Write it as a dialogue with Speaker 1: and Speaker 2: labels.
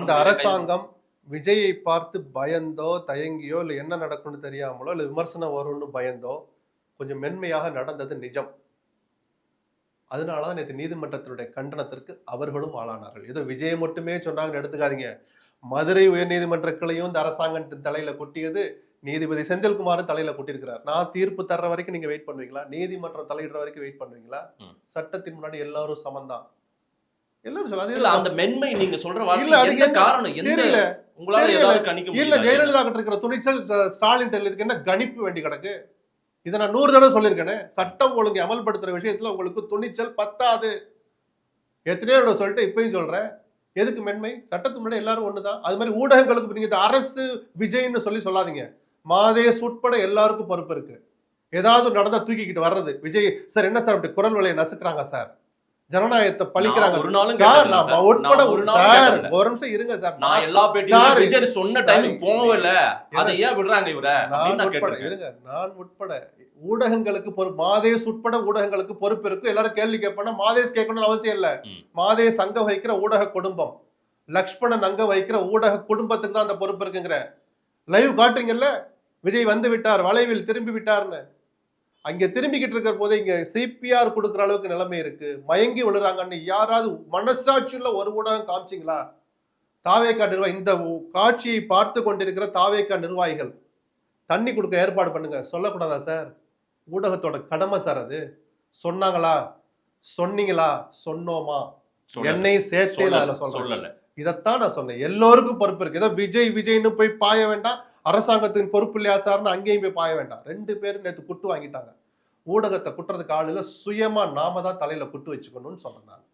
Speaker 1: இந்த அரசாங்கம் விஜயை பார்த்து பயந்தோ தயங்கியோ இல்லை என்ன நடக்கும்னு தெரியாமலோ இல்லை விமர்சனம் வரும்னு பயந்தோ கொஞ்சம் மென்மையாக நடந்தது நிஜம். அதனாலதான் நேற்று நீதிமன்றத்தினுடைய கண்டனத்திற்கு அவர்களும் ஆளானார்கள். ஏதோ விஜயை மட்டுமே சொன்னாங்கன்னு எடுத்துக்காதீங்க. மதுரை உயர்நீதிமன்ற கிளையும் இந்த அரசாங்கத்தின் தலையில கொட்டியது நீதிபதி செந்தில்குமாரும் தலையில கொட்டியிருக்கிறார். நான் தீர்ப்பு தர்ற வரைக்கும் நீங்க வெயிட் பண்ணுவீங்களா? நீதிமன்றம் தலையிடுற வரைக்கும் வெயிட் பண்ணுவீங்களா? சட்டத்தின் முன்னாடி எல்லாரும் சமந்தான். எல்லாரும் சொல்ல
Speaker 2: அந்த மென்மை நீங்க சொல்ற வார்த்தை காரணம் தெரியல. உங்களால ஏதாவது கணிக்க முடியல?
Speaker 1: இல்ல ஜெயலலிதா கிட்ட இருக்கிற துணிச்சல் ஸ்டாலின் இதுக்கு என்ன கணிப்பு வேண்டி கிடக்கு? இதை நான் 100 தடவை சொல்லியிருக்கேனே. சட்டம் ஒழுங்கு அமல்படுத்துற விஷயத்துல உங்களுக்கு துணிச்சல் பத்தாது. எத்தனையோ தடவை சொல்லிட்டு இப்பயும் சொல்றேன். எதுக்கு மென்மை? சட்டத்துக்கு முன்னாடி எல்லாரும் ஒண்ணுதான். அது மாதிரி ஊடகங்களுக்கு நீங்க அரசு விஜய்ன்னு சொல்லாதீங்க. மாதேஷ் உட்பட எல்லாருக்கும் பொறுப்பு இருக்கு. ஏதாவது நடந்தா தூக்கிக்கிட்டு வர்றது விஜய் சார் என்ன சார் அப்படி குரல் வலையை நசுக்கிறாங்க சார், ஜனநாயகத்தை பழிக்கிறாங்க
Speaker 2: ஒரு நாளும்
Speaker 1: ஒரு நிமிஷம் இருங்க சார்.
Speaker 2: நான் எல்லா பேட்டியும் விஜய் சொன்ன டைம் போகல, அதை ஏன் விடுறாங்க இவரை?
Speaker 1: நான் உட்பட ஊடகங்களுக்கு பொறுப்பு, மாதேஷ் உட்பட ஊடகங்களுக்கு பொறுப்பு இருக்கு. எல்லாரும் கேள்வி கேட்போம்னா மாதேஷ் கேட்கணும்னு அவசியம் இல்ல. மாதேஷ் அங்க வைக்கிற ஊடக குடும்பம், லக்ஷ்மணன் அங்க வைக்கிற ஊடக குடும்பத்துக்கு தான் அந்த பொறுப்பு இருக்குங்கிற. லைவ் காட்டுறீங்கல்ல, விஜய் வந்து விட்டார், வளைவில் திரும்பி விட்டார்னு. அங்க திரும்பிக்கிட்டு இருக்கிற போது இங்க சிபிஆர் கொடுக்குற அளவுக்கு நிலைமை இருக்கு. மயங்கி விழுறாங்கன்னு யாராவது மனசாட்சியுள்ள ஒரு ஊடகம் காமிச்சிங்களா? தாவேகா நிர்வாகி, இந்த காட்சியை பார்த்து கொண்டிருக்கிற தாவேகா நிர்வாகிகள் தண்ணி கொடுக்க ஏற்பாடு பண்ணுங்க. சொல்லக்கூடாதா சார்? ஊடகத்தோட கடமை சார் அது. சொன்னாங்களா? சொன்னீங்களா? சொன்னோமா? என்னையும் சேர்த்தே நான் சொல்றேன். இதைத்தான் நான் சொன்னேன். எல்லோருக்கும் பொறுப்பு இருக்கு. ஏதோ விஜய்னு போய் பாய வேண்டாம், அரசாங்கத்தின் பொறுப்பு இல்லையா சார்னு அங்கேயும் போய் பாய வேண்டாம். 2 பேரும் நேற்று குட்டு வாங்கிட்டாங்க. ஊடகத்தை குட்டுறதுக்கு ஆளுல சுயமா நாம தான் தலையில குட்டு வச்சுக்கணும்னு சொல்றேன் நான்.